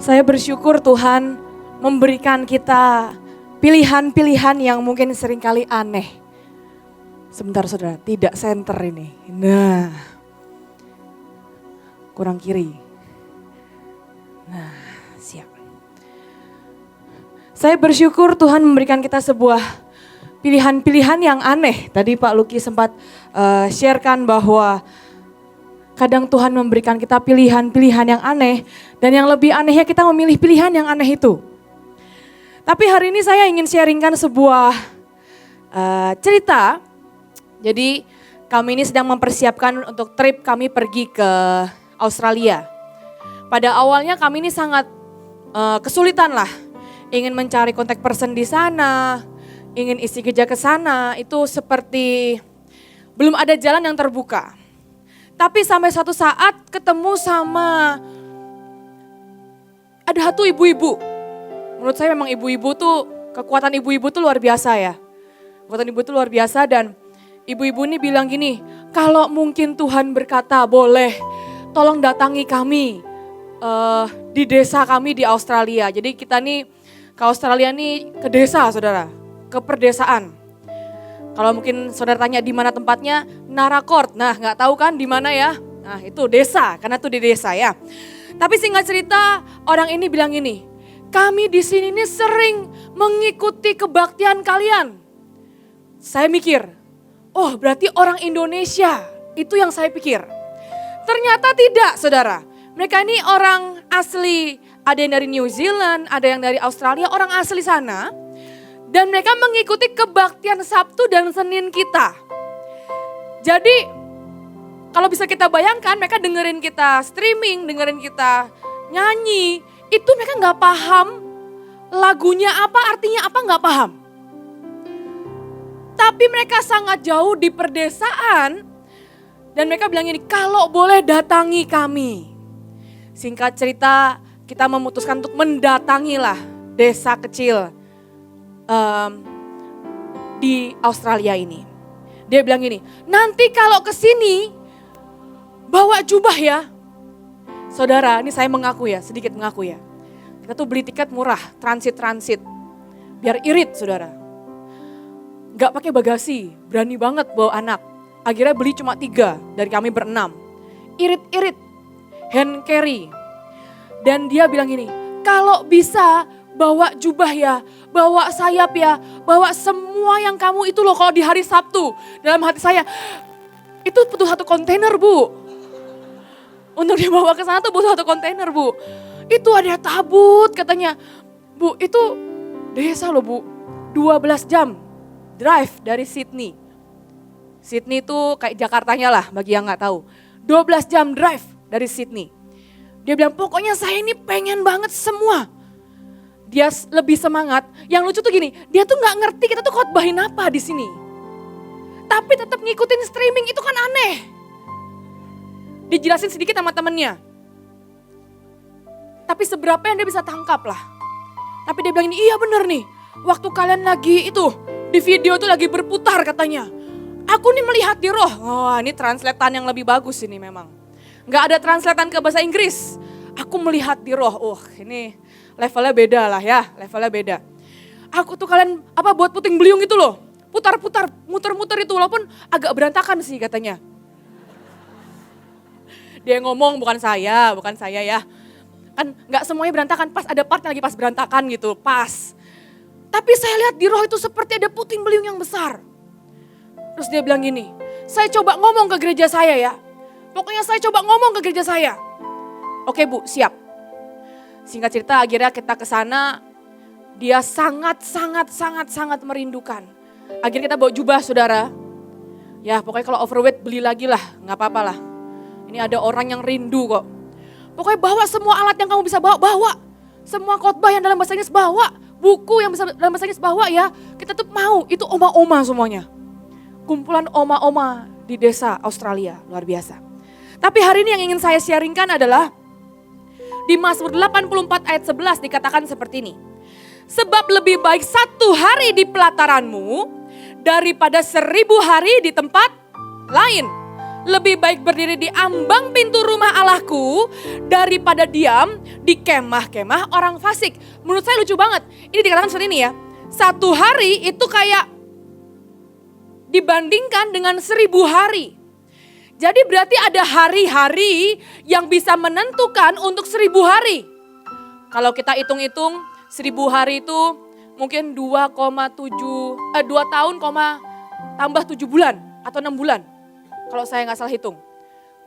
Saya bersyukur Tuhan memberikan kita pilihan-pilihan yang mungkin seringkali aneh. Sebentar saudara, tidak center ini. Nah, kurang kiri. Nah, siap. Saya bersyukur Tuhan memberikan kita sebuah pilihan-pilihan yang aneh. Tadi Pak Luki sempat sharekan bahwa kadang Tuhan memberikan kita pilihan-pilihan yang aneh. Dan yang lebih anehnya kita memilih pilihan yang aneh itu. Tapi hari ini saya ingin sharingkan sebuah cerita. Jadi kami ini sedang mempersiapkan untuk trip kami pergi ke Australia. Pada awalnya kami ini sangat kesulitan lah. Ingin mencari kontak person di sana, ingin isi kerja ke sana. Itu seperti belum ada jalan yang terbuka. Tapi sampai suatu saat ketemu sama ada satu ibu-ibu. Menurut saya memang ibu-ibu tuh, kekuatan ibu-ibu tuh luar biasa ya. Kekuatan ibu tuh luar biasa dan ibu-ibu ini bilang gini, kalau mungkin Tuhan berkata boleh tolong datangi kami di desa kami di Australia. Jadi kita nih ke Australia nih ke desa saudara, ke perdesaan. Kalau mungkin saudara tanya di mana tempatnya, Naracoorte. Nah nggak tahu kan di mana ya? Nah itu desa, karena itu di desa ya. Tapi singkat cerita orang ini bilang gini, kami di sini nih sering mengikuti kebaktian kalian. Saya mikir, oh berarti orang Indonesia, itu yang saya pikir. Ternyata tidak saudara, mereka ini orang asli, ada yang dari New Zealand, ada yang dari Australia, orang asli sana. Dan mereka mengikuti kebaktian Sabtu dan Senin kita. Jadi kalau bisa kita bayangkan mereka dengerin kita streaming, dengerin kita nyanyi. Itu mereka gak paham lagunya apa, artinya apa gak paham. Tapi mereka sangat jauh di perdesaan. Dan mereka bilang ini, kalau boleh datangi kami. Singkat cerita kita memutuskan untuk mendatangilah desa kecil di Australia ini. Dia bilang gini, nanti kalau kesini bawa jubah ya. Saudara, ini saya mengaku ya, sedikit mengaku ya. Kita tuh beli tiket murah, transit. Biar irit saudara. Gak pakai bagasi, berani banget bawa anak. Akhirnya beli cuma 3 dari kami berenam. Irit-irit, hand carry. Dan dia bilang gini, kalau bisa bawa jubah ya, bawa sayap ya, bawa semua yang kamu itu loh kalau di hari Sabtu. Dalam hati saya, itu butuh 1 kontainer bu. Untuk dibawa ke sana tuh butuh 1 kontainer bu. Itu ada tabut katanya. Bu itu desa loh bu, 12 jam drive dari Sydney. Sydney itu kayak Jakartanya lah bagi yang gak tahu. 12 jam drive dari Sydney. Dia bilang pokoknya saya ini pengen banget semua. Dia lebih semangat. Yang lucu tuh gini, dia tuh nggak ngerti kita tuh khotbahin apa di sini. Tapi tetap ngikutin streaming itu kan aneh. Dijelasin sedikit sama temennya. Tapi seberapa yang dia bisa tangkap lah. Tapi dia bilang ini, iya bener nih. Waktu kalian lagi itu, di video tuh lagi berputar katanya. Aku nih melihat di roh. Oh ini translatean yang lebih bagus ini memang. Nggak ada translatean ke bahasa Inggris. Aku melihat di roh. Oh ini levelnya beda lah ya, levelnya beda. Aku tuh kalian buat puting beliung itu loh. Putar-putar, muter-muter itu walaupun agak berantakan sih katanya. Dia ngomong bukan saya ya. Kan gak semuanya berantakan, pas ada part yang lagi pas berantakan gitu, pas. Tapi saya lihat di roh itu seperti ada puting beliung yang besar. Terus dia bilang gini, saya coba ngomong ke gereja saya ya. Pokoknya saya coba ngomong ke gereja saya. Oke bu, siap. Singkat cerita akhirnya kita ke sana, dia sangat merindukan. Akhirnya kita bawa jubah saudara. Ya pokoknya kalau overweight beli lagi lah, gak apa-apa lah. Ini ada orang yang rindu kok. Pokoknya bawa semua alat yang kamu bisa bawa. Semua khotbah yang dalam bahasa Inggris bawa. Buku yang bisa dalam bahasa Inggris bawa ya. Kita tuh mau, itu oma-oma semuanya. Kumpulan oma-oma di desa Australia, luar biasa. Tapi hari ini yang ingin saya sharingkan adalah di Mazmur 84 ayat 11 dikatakan seperti ini. Sebab lebih baik 1 hari di pelataranmu daripada 1000 hari di tempat lain. lebih baik berdiri di ambang pintu rumah Allahku daripada diam di kemah-kemah orang fasik. Menurut saya lucu banget. Ini dikatakan seperti ini ya. 1 hari itu kayak dibandingkan dengan 1000 hari. Jadi berarti ada hari-hari yang bisa menentukan untuk 1000 hari. Kalau kita hitung-hitung 1000 hari itu mungkin 2 tahun, tambah 7 bulan atau 6 bulan. Kalau saya nggak salah hitung.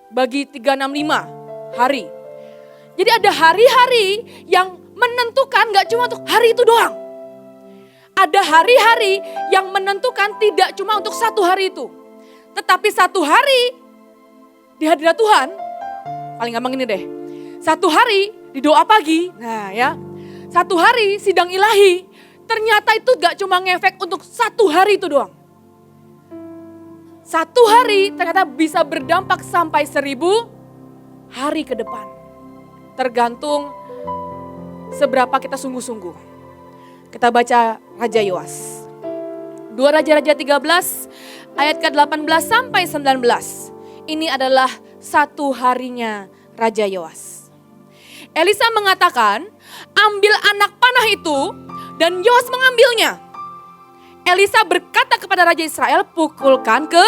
Bagi 365 hari. Jadi ada hari-hari yang menentukan nggak cuma untuk hari itu doang. Ada hari-hari yang menentukan tidak cuma untuk 1 hari itu. Tetapi 1 hari di hadirat Tuhan, paling gampang ini deh. 1 hari di doa pagi, nah ya. 1 hari sidang ilahi, ternyata itu gak cuma ngefek untuk 1 hari itu doang. 1 hari ternyata bisa berdampak sampai 1000 hari ke depan. Tergantung seberapa kita sungguh-sungguh. Kita baca Raja Yoas. 2 Raja-Raja 13 ayat ke-18 sampai 19. Ini adalah 1 harinya Raja Yoas. Elisa mengatakan, ambil anak panah itu dan Yoas mengambilnya. Elisa berkata kepada Raja Israel, pukulkan ke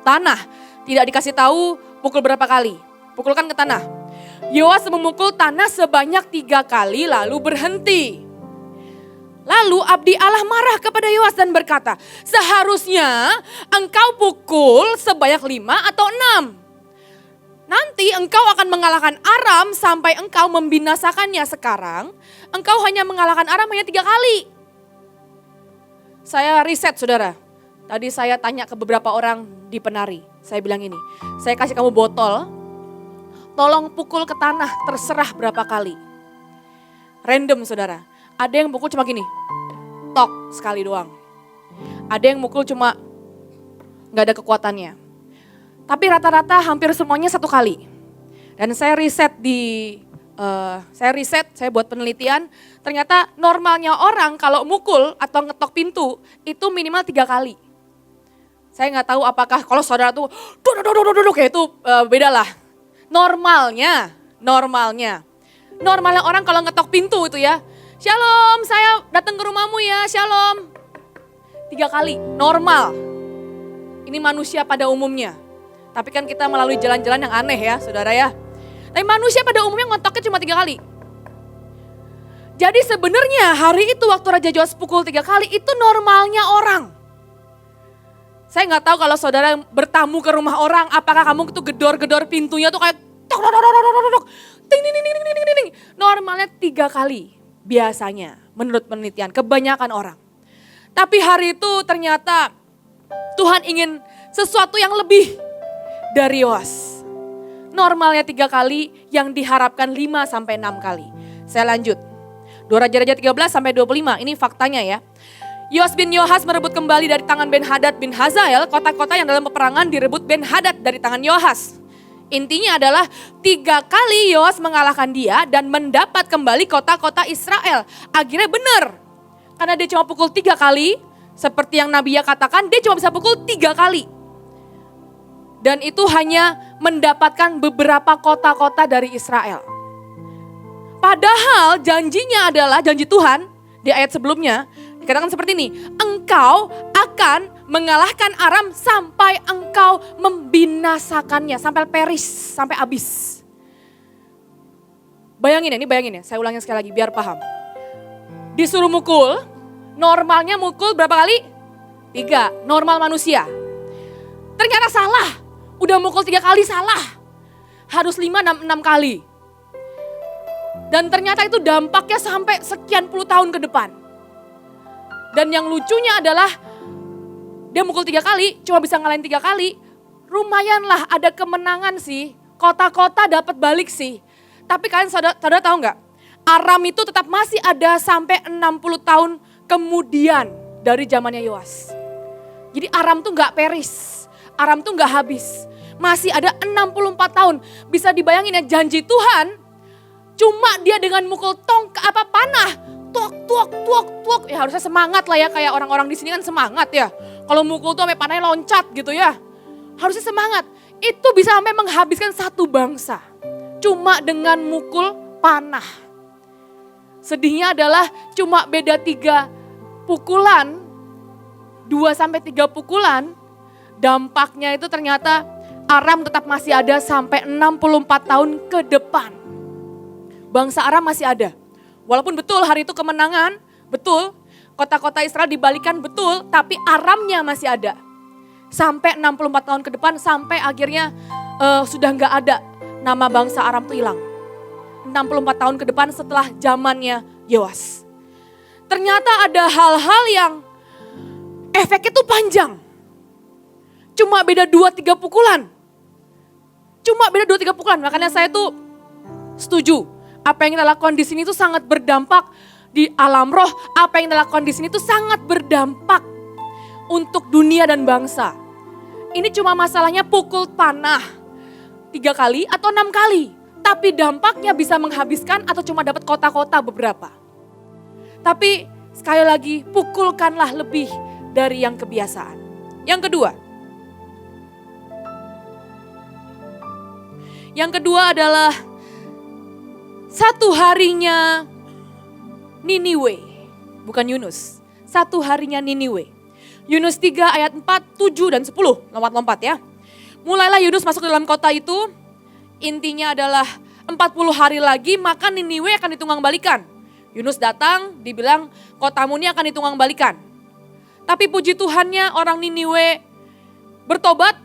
tanah. Tidak dikasih tahu pukul berapa kali. Pukulkan ke tanah. Yoas memukul tanah sebanyak 3 kali lalu berhenti. Lalu abdi Allah marah kepada Yoas dan berkata, seharusnya engkau pukul sebanyak 5 atau 6. Nanti engkau akan mengalahkan Aram sampai engkau membinasakannya. Sekarang engkau hanya mengalahkan Aram hanya 3 kali. Saya riset saudara. Tadi saya tanya ke beberapa orang di penari. Saya bilang ini, saya kasih kamu botol. Tolong pukul ke tanah terserah berapa kali. Random saudara. Ada yang mukul cuma gini, tok sekali doang. Ada yang mukul cuma gak ada kekuatannya. Tapi rata-rata hampir semuanya 1 kali. Dan saya riset saya buat penelitian. Ternyata normalnya orang kalau mukul atau ngetok pintu itu minimal 3 kali. Saya gak tahu apakah kalau saudara tuh kayak itu beda lah. Normalnya orang kalau ngetok pintu itu ya. Shalom, saya datang ke rumahmu ya, shalom. 3 kali, normal. Ini manusia pada umumnya. Tapi kan kita melalui jalan-jalan yang aneh ya, saudara ya. Tapi manusia pada umumnya ngetoknya cuma 3 kali. Jadi sebenarnya hari itu waktu Raja Yoas pukul 3 kali, itu normalnya orang. Saya gak tahu kalau saudara bertamu ke rumah orang, apakah kamu tuh gedor-gedor pintunya tuh kayak tok, ting, ting. Normalnya 3 kali. Biasanya menurut penelitian kebanyakan orang. Tapi hari itu ternyata Tuhan ingin sesuatu yang lebih dari Yoas. Normalnya 3 kali yang diharapkan 5 sampai 6 kali. Saya lanjut. 2 Raja-Raja 13 sampai 25 ini faktanya ya. Yoas bin Yohas merebut kembali dari tangan Ben-Hadad bin Hazael kota-kota yang dalam peperangan direbut Ben-Hadad dari tangan Yohas. Intinya adalah 3 kali Yoas mengalahkan dia dan mendapat kembali kota-kota Israel. Akhirnya benar. Karena dia cuma pukul 3 kali. Seperti yang Nabi katakan dia cuma bisa pukul 3 kali. Dan itu hanya mendapatkan beberapa kota-kota dari Israel. Padahal janjinya adalah janji Tuhan di ayat sebelumnya. Dikatakan seperti ini, engkau akan mengalahkan Aram sampai engkau membinasakannya, sampai peris, sampai habis. Bayangin ya, saya ulangin sekali lagi biar paham. Disuruh mukul, normalnya mukul berapa kali? 3, normal manusia. Ternyata salah, udah mukul 3 kali salah. Harus 5, 6 kali. Dan ternyata itu dampaknya sampai sekian puluh tahun ke depan. Dan yang lucunya adalah dia mukul 3 kali, cuma bisa ngalahin 3 kali. Lumayanlah ada kemenangan sih, kota-kota dapat balik sih. Tapi kalian saudara tahu nggak? Aram itu tetap masih ada sampai 60 tahun kemudian dari zamannya Yoas. Jadi Aram tuh nggak peris, Aram tuh nggak habis. Masih ada 64 tahun. Bisa dibayangin ya janji Tuhan, cuma dia dengan mukul panah. Tuak. Ya harusnya semangat lah ya, kayak orang-orang di sini kan semangat ya. Kalau mukul tuh sampai panahnya loncat gitu ya. Harusnya semangat. itu bisa sampai menghabiskan satu bangsa. Cuma dengan mukul panah. Sedihnya adalah cuma beda 3 pukulan, 2-3 pukulan, dampaknya itu ternyata Aram tetap masih ada sampai 64 tahun ke depan. Bangsa Aram masih ada. Walaupun betul hari itu kemenangan, betul, kota-kota Israel dibalikan betul, tapi Aramnya masih ada. Sampai 64 tahun ke depan, sampai akhirnya sudah nggak ada nama bangsa Aram itu hilang. 64 tahun ke depan setelah zamannya Yoas. Ternyata ada hal-hal yang efeknya tuh panjang. Cuma beda 2-3 pukulan. Makanya saya tuh setuju. Apa yang kita lakukan di sini tuh sangat berdampak di alam roh. Apa yang kita lakukan di sini tuh sangat berdampak untuk dunia dan bangsa. Ini cuma masalahnya pukul panah 3 kali atau 6 kali. Tapi dampaknya bisa menghabiskan atau cuma dapat kota-kota beberapa. Tapi sekali lagi pukulkanlah lebih dari yang kebiasaan. Yang kedua adalah satu harinya Niniwe. Bukan Yunus. Satu harinya Niniwe. Yunus 3 ayat 4, 7 dan 10. Lompat-lompat ya. Mulailah Yunus masuk ke dalam kota itu. Intinya adalah 40 hari lagi maka Niniwe akan ditunggang-balikan. Yunus datang dibilang kotamu ini akan ditunggang-balikan. Tapi puji Tuhannya orang Niniwe bertobat.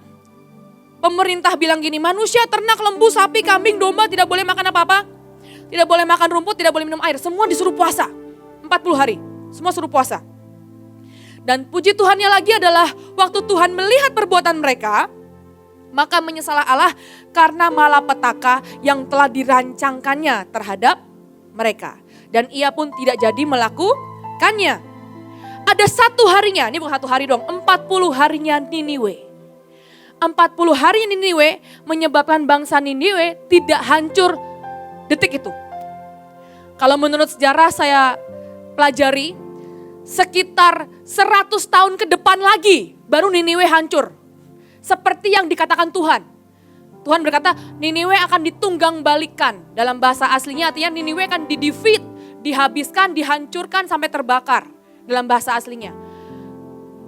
Pemerintah bilang gini, manusia, ternak, lembu, sapi, kambing, domba tidak boleh makan apa-apa. Tidak boleh makan rumput, tidak boleh minum air. Semua disuruh puasa. 40 hari, semua suruh puasa. Dan puji Tuhannya lagi adalah waktu Tuhan melihat perbuatan mereka, maka menyesalah Allah karena malapetaka yang telah dirancangkannya terhadap mereka. Dan ia pun tidak jadi melakukannya. Ada satu harinya, ini bukan satu hari dong, 40 harinya Niniwe. 40 hari Niniwe menyebabkan bangsa Niniwe tidak hancur detik itu. Kalau menurut sejarah saya pelajari, sekitar 100 tahun ke depan lagi baru Niniwe hancur. Seperti yang dikatakan Tuhan. Tuhan berkata Niniwe akan ditunggang balikan. Dalam bahasa aslinya artinya Niniwe akan di-defeat, dihabiskan, dihancurkan sampai terbakar. Dalam bahasa aslinya.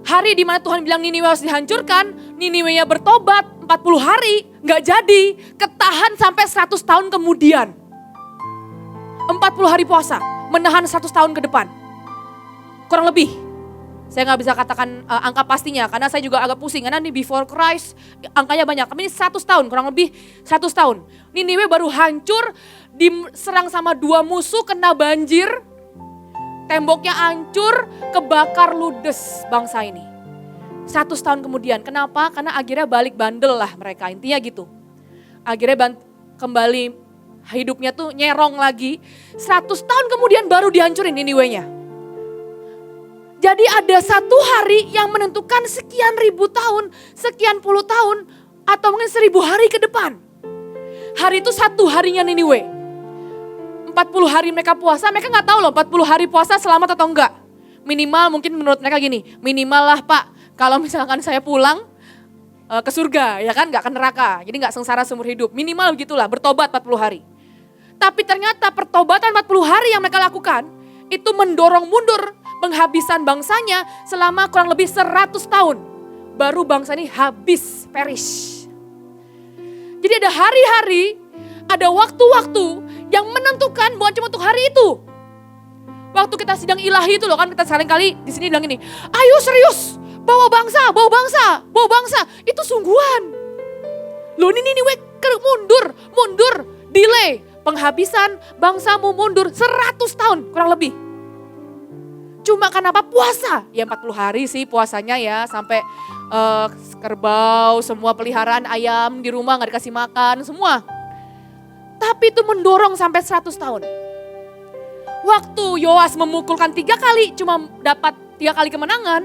Hari di mana Tuhan bilang Niniwe harus dihancurkan, Niniwe-nya bertobat 40 hari, gak jadi, ketahan sampai 100 tahun kemudian. 40 hari puasa, menahan 100 tahun ke depan. Kurang lebih, saya gak bisa katakan angka pastinya, karena saya juga agak pusing, karena ini before Christ, angkanya banyak, tapi ini 100 tahun, kurang lebih 100 tahun. Niniwe baru hancur, diserang sama 2 musuh, kena banjir, temboknya hancur, kebakar ludes bangsa ini. 100 tahun kemudian, kenapa? Karena akhirnya balik bandel lah mereka, intinya gitu. Akhirnya kembali hidupnya tuh nyerong lagi, 100 tahun kemudian baru dihancurin Niniwe-nya. Jadi ada satu hari yang menentukan sekian ribu tahun, sekian puluh tahun, atau mungkin 1000 hari ke depan. Hari itu satu harinya Niniwe. 40 hari mereka puasa, mereka gak tahu loh 40 hari puasa selamat atau enggak. Minimal mungkin menurut mereka gini, minimal lah Pak, kalau misalkan saya pulang ke surga, ya kan gak ke neraka, jadi gak sengsara seumur hidup. Minimal begitulah, bertobat 40 hari. Tapi ternyata pertobatan 40 hari yang mereka lakukan, itu mendorong mundur penghabisan bangsanya selama kurang lebih 100 tahun. Baru bangsa ini habis, perish. Jadi ada hari-hari, ada waktu-waktu yang menentukan bukan cuma untuk hari itu. Waktu kita sidang ilahi itu loh kan kita seringkali di sini bilang ini, ayo serius, bawa bangsa, bawa bangsa, bawa bangsa. Itu sungguhan. Loh ini mundur, delay. Penghabisan bangsamu mundur 100 tahun kurang lebih. Cuma kenapa puasa? Ya 40 hari sih puasanya ya sampai kerbau, semua peliharaan ayam di rumah gak dikasih makan, semua. Tapi itu mendorong sampai 100 tahun. Waktu Yoas memukulkan 3 kali cuma dapat 3 kali kemenangan.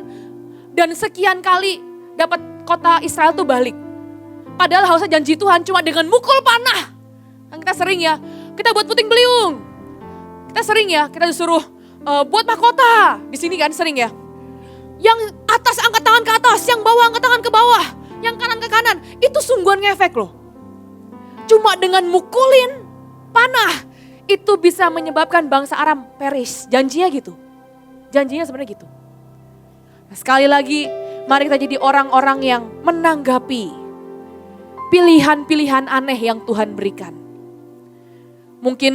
Dan sekian kali dapat kota Israel tuh balik. Padahal harusnya janji Tuhan cuma dengan mukul panah. Kan kita sering ya, kita buat puting beliung. Kita sering ya, kita disuruh buat mahkota. Di sini kan sering ya. Yang atas angkat tangan ke atas, yang bawah angkat tangan ke bawah. yang kanan ke kanan. Itu sungguhan ngefek loh. Cuma dengan mukulin panah, itu bisa menyebabkan bangsa Aram perish. Janjinya gitu. Janjinya sebenarnya gitu. Nah, sekali lagi, mari kita jadi orang-orang yang menanggapi pilihan-pilihan aneh yang Tuhan berikan. Mungkin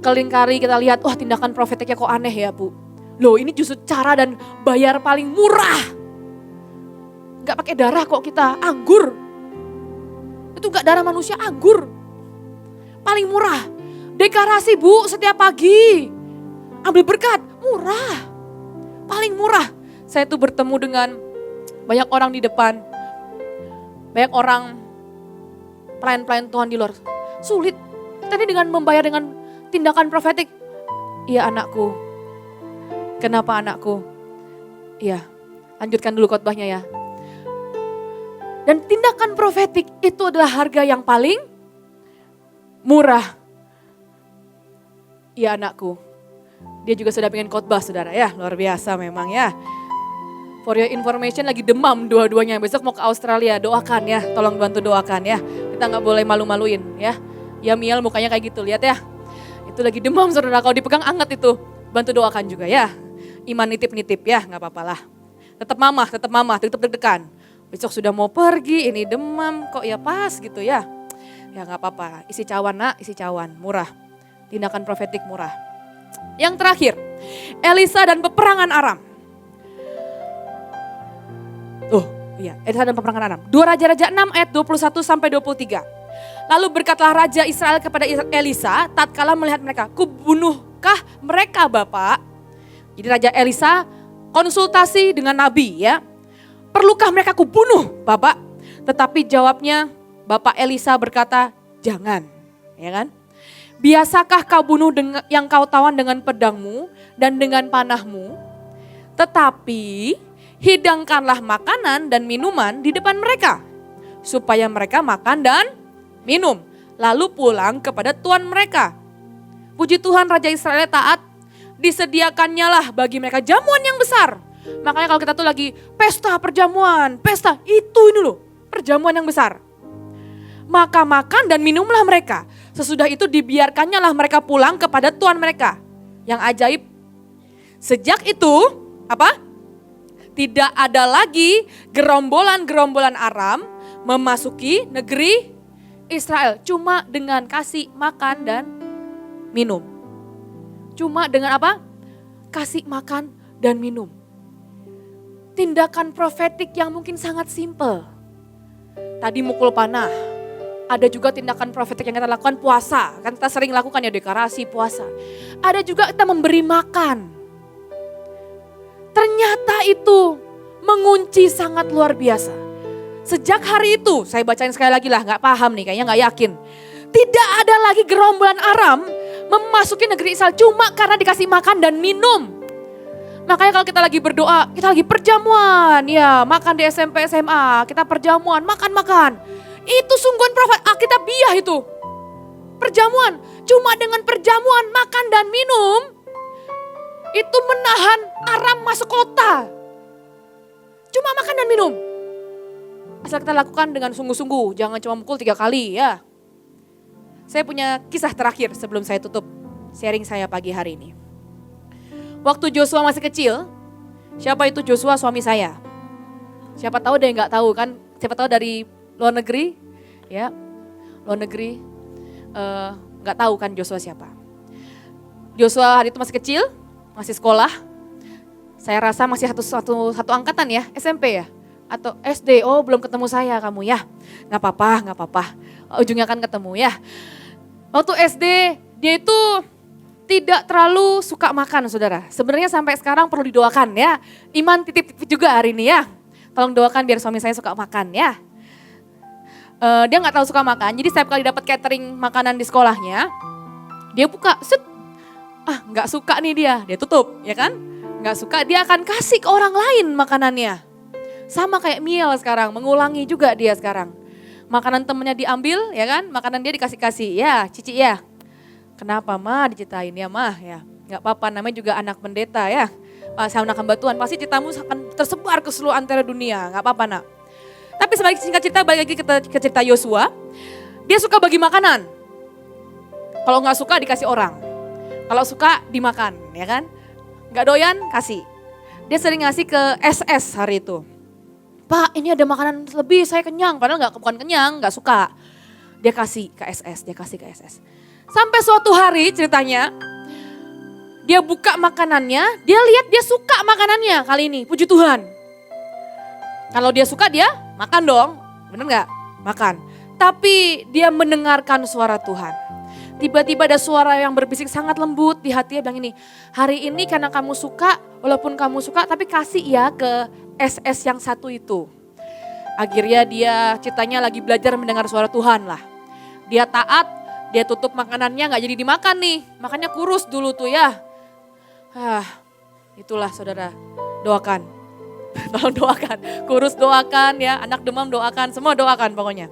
kali kita lihat, wah tindakan profetiknya kok aneh ya Bu. Loh ini justru cara dan bayar paling murah. Gak pakai darah kok kita, anggur. Itu gak darah manusia, anggur. Paling murah. Deklarasi Bu setiap pagi. Ambil berkat, murah. Paling murah. Saya tuh bertemu dengan banyak orang di depan. Banyak orang pelayan-pelayan Tuhan di luar. Sulit. Tapi dengan membayar dengan tindakan profetik. Iya anakku. Kenapa anakku? Iya, lanjutkan dulu khotbahnya ya. Dan tindakan profetik itu adalah harga yang paling murah. Iya anakku. Dia juga sudah pengen khotbah saudara ya, luar biasa memang ya. For your information lagi demam dua-duanya, besok mau ke Australia, doakan ya, tolong bantu doakan ya. Kita gak boleh malu-maluin ya. Ya Miel mukanya kayak gitu, lihat ya. Itu lagi demam saudara, kalau dipegang anget itu. Bantu doakan juga ya. Iman nitip-nitip ya, gak apa-apa lah. Tetap mama, tetap deg-degan. Besok sudah mau pergi, ini demam kok ya pas gitu ya. Ya gak apa-apa, isi cawan nak, isi cawan, murah. Tindakan profetik murah. Yang terakhir, Elisa dan peperangan Aram. Elisa dan peperangan Aram. 2 Raja-Raja 6 ayat 21 sampai 23. Lalu berkatlah Raja Israel kepada Elisa, tatkala melihat mereka, kubunuhkah mereka Bapak? Jadi Raja Elisa konsultasi dengan Nabi ya. Perlukah mereka kubunuh Bapak? Tetapi jawabnya Bapak Elisa berkata, jangan. Ya kan? Biasakah kau bunuh yang kau tawan dengan pedangmu dan dengan panahmu? Tetapi hidangkanlah makanan dan minuman di depan mereka, supaya mereka makan dan minum, lalu pulang kepada tuan mereka. Puji Tuhan Raja Israel taat, disediakannya lah bagi mereka jamuan yang besar. Makanya kalau kita tuh lagi pesta perjamuan, pesta itu ini loh, perjamuan yang besar. Maka makan dan minumlah mereka. Sesudah itu dibiarkannya lah mereka pulang kepada tuan mereka. Yang ajaib, sejak itu apa? Tidak ada lagi gerombolan-gerombolan Aram memasuki negeri Israel. Cuma dengan kasih makan dan minum. Cuma dengan apa? Kasih makan dan minum. Tindakan profetik yang mungkin sangat simpel. Tadi mukul panah. Ada juga tindakan profetik yang kita lakukan puasa. Kan kita sering lakukan ya deklarasi puasa. Ada juga kita memberi makan. Ternyata itu mengunci sangat luar biasa. Sejak hari itu, saya bacain sekali lagi lah, gak paham nih, kayaknya gak yakin. Tidak ada lagi gerombolan Aram memasuki negeri Israel cuma karena dikasih makan dan minum. Makanya kalau kita lagi berdoa, kita lagi perjamuan, ya makan di SMP, SMA, kita perjamuan, makan-makan. Itu sungguhan profet Alkitabiah itu. Perjamuan, cuma dengan perjamuan, makan dan minum, itu menahan Aram masuk kota. Cuma makan dan minum. Asal kita lakukan dengan sungguh-sungguh, jangan cuma mukul 3 kali ya. Saya punya kisah terakhir sebelum saya tutup sharing saya pagi hari ini. Waktu Joshua masih kecil, siapa itu Joshua suami saya? Siapa tahu deh nggak tahu kan, siapa tahu dari luar negeri, ya luar negeri nggak tahu kan Joshua siapa. Joshua hari itu masih kecil, masih sekolah. Saya rasa masih satu angkatan ya, SMP ya? Atau SD, oh belum ketemu saya kamu ya. Gak apa-apa, ujungnya kan ketemu ya. Waktu SD dia itu tidak terlalu suka makan saudara. Sebenarnya sampai sekarang perlu didoakan ya. Iman titip juga hari ini ya. Tolong doakan biar suami saya suka makan ya. Dia gak terlalu suka makan, jadi setiap kali dapat catering makanan di sekolahnya, dia buka, set. Gak suka nih dia tutup ya kan. Gak suka, dia akan kasih ke orang lain makanannya. Sama kayak Miel sekarang, mengulangi juga dia sekarang. Makanan temennya diambil ya kan, makanan dia dikasih-kasih. Ya Cici ya, kenapa mah diceritain ya mah ya. Gak apa-apa, namanya juga anak pendeta ya. Saya anak hamba Tuhan, pasti ceritamu akan tersebar ke seluruh antara dunia, gak apa-apa nak. Tapi singkat cerita, balik lagi ke cerita Yosua. Dia suka bagi makanan. Kalau nggak suka dikasih orang. Kalau suka dimakan, ya kan? Nggak doyan, kasih. Dia sering ngasih ke SS hari itu. Pak, ini ada makanan lebih, saya kenyang. Padahal bukan kenyang, nggak suka. Dia kasih ke SS. Sampai suatu hari ceritanya, dia buka makanannya, dia lihat dia suka makanannya kali ini, puji Tuhan. Kalau dia suka dia makan dong, bener nggak? Makan. Tapi dia mendengarkan suara Tuhan. Tiba-tiba ada suara yang berbisik sangat lembut di hatinya bilang ini, hari ini karena kamu suka, walaupun kamu suka tapi kasih ya ke SS yang satu itu. Akhirnya dia ceritanya lagi belajar mendengar suara Tuhan lah. Dia taat, dia tutup makanannya gak jadi dimakan nih, makanya kurus dulu tuh ya. Itulah saudara, doakan. Tolong doakan, kurus doakan ya, anak demam doakan, semua doakan pokoknya.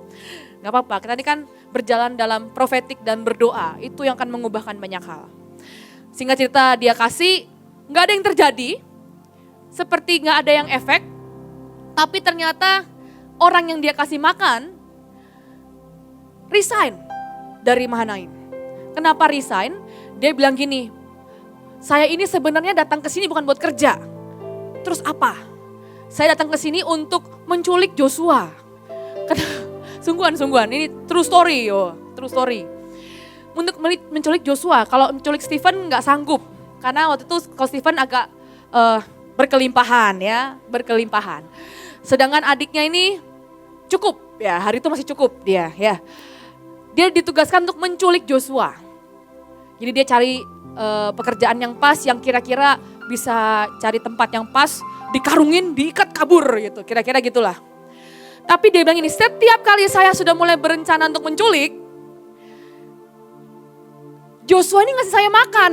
Gak apa-apa, kita ini kan berjalan dalam profetik dan berdoa, itu yang akan mengubahkan banyak hal. Singkat cerita dia kasih, gak ada yang terjadi, seperti gak ada yang efek, tapi ternyata orang yang dia kasih makan, resign dari Mahanaim. Kenapa resign? Dia bilang gini, saya ini sebenarnya datang ke sini bukan buat kerja, terus apa? Saya datang ke sini untuk menculik Joshua. Sungguhan, ini true story, true story. Untuk menculik Joshua, kalau menculik Stephen nggak sanggup. Karena waktu itu kalau Stephen agak berkelimpahan. Sedangkan adiknya ini cukup, ya hari itu masih cukup dia. Ya. Dia ditugaskan untuk menculik Joshua. Jadi dia cari pekerjaan yang pas, yang kira-kira bisa cari tempat yang pas, dikarungin, diikat kabur gitu, kira-kira gitulah. Tapi dia bilang ini, setiap kali saya sudah mulai berencana untuk menculik, Joshua ini ngasih saya makan.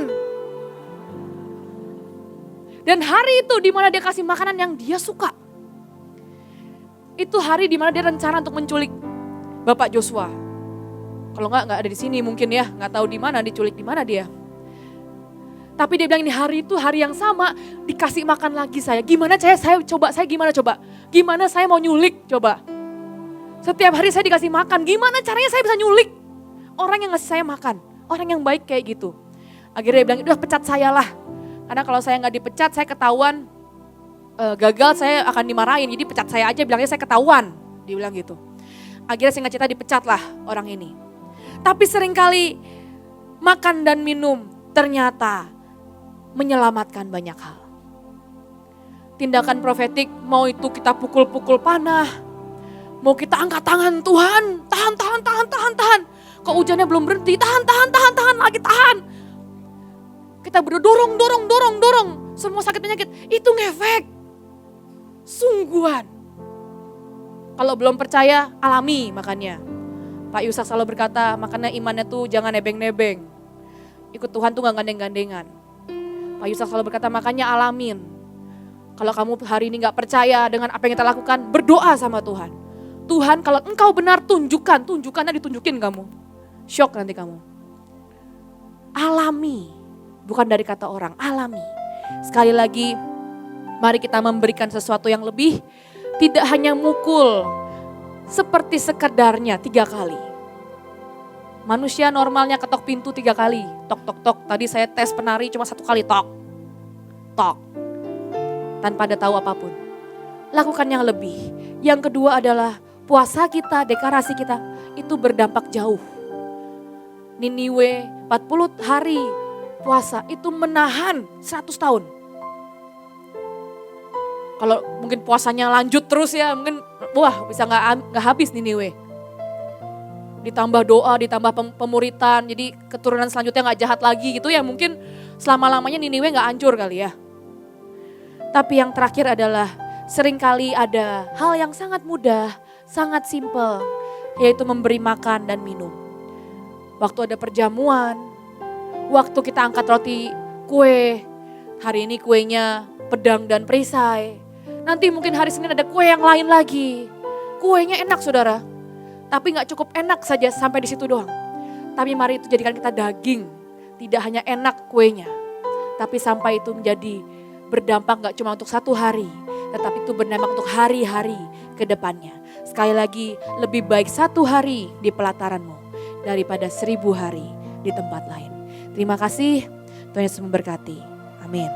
Dan hari itu di mana dia kasih makanan yang dia suka. Itu hari di mana dia rencana untuk menculik Bapak Joshua. Kalau nggak ada di sini mungkin ya, nggak tahu di mana diculik, di mana dia. Tapi dia bilang ini hari itu hari yang sama dikasih makan lagi saya. Gimana saya gimana coba? Gimana saya mau nyulik coba? Setiap hari saya dikasih makan, gimana caranya saya bisa nyulik? Orang yang ngasih saya makan, orang yang baik kayak gitu. Akhirnya dia bilang, udah pecat saya lah. Karena kalau saya nggak dipecat, saya ketahuan gagal, saya akan dimarahin. Jadi pecat saya aja, bilangnya saya ketahuan. Dia bilang gitu. Akhirnya singkat cerita dipecat lah orang ini. Tapi seringkali makan dan minum ternyata menyelamatkan banyak hal. Tindakan profetik, mau itu kita pukul-pukul panah, mau kita angkat tangan, Tuhan, tahan. Kok hujannya belum berhenti, tahan, lagi tahan. Kita dorong, semua sakit penyakit, itu ngefek. Sungguhan. Kalau belum percaya, alami makanya. Pak Yusak selalu berkata, makanya imannya tuh jangan nebeng-nebeng. Ikut Tuhan tuh gak gandeng-gandengan. Pak Yusak selalu berkata, makanya alamin. Kalau kamu hari ini gak percaya dengan apa yang kita lakukan, berdoa sama Tuhan. Tuhan kalau engkau benar tunjukkannya ditunjukin kamu. Shock nanti kamu. Alami, bukan dari kata orang, alami. Sekali lagi, mari kita memberikan sesuatu yang lebih, tidak hanya mukul, seperti sekedarnya 3 kali. Manusia normalnya ketok pintu 3 kali, tok. Tadi saya tes penari cuma 1 kali, tok. Tanpa ada tahu apapun. Lakukan yang lebih. Yang kedua adalah puasa kita, deklarasi kita itu berdampak jauh. Niniwe 40 hari puasa itu menahan 100 tahun. Kalau mungkin puasanya lanjut terus ya, mungkin bisa nggak habis Niniwe. Ditambah doa, ditambah pemuritan, jadi keturunan selanjutnya nggak jahat lagi gitu ya, mungkin selama-lamanya Niniwe nggak hancur kali ya. Tapi yang terakhir adalah seringkali ada hal yang sangat mudah, sangat simpel, yaitu memberi makan dan minum. Waktu ada perjamuan, waktu kita angkat roti kue, hari ini kuenya pedang dan perisai. Nanti mungkin hari Senin ada kue yang lain lagi. Kuenya enak saudara, tapi gak cukup enak saja sampai di situ doang. Tapi mari itu jadikan kita daging, tidak hanya enak kuenya, tapi sampai itu menjadi berdampak gak cuma untuk satu hari, tetapi itu berdampak untuk hari-hari ke depannya. Sekali lagi, lebih baik satu hari di pelataranmu daripada 1000 hari di tempat lain. Terima kasih, Tuhan Yesus memberkati. Amin.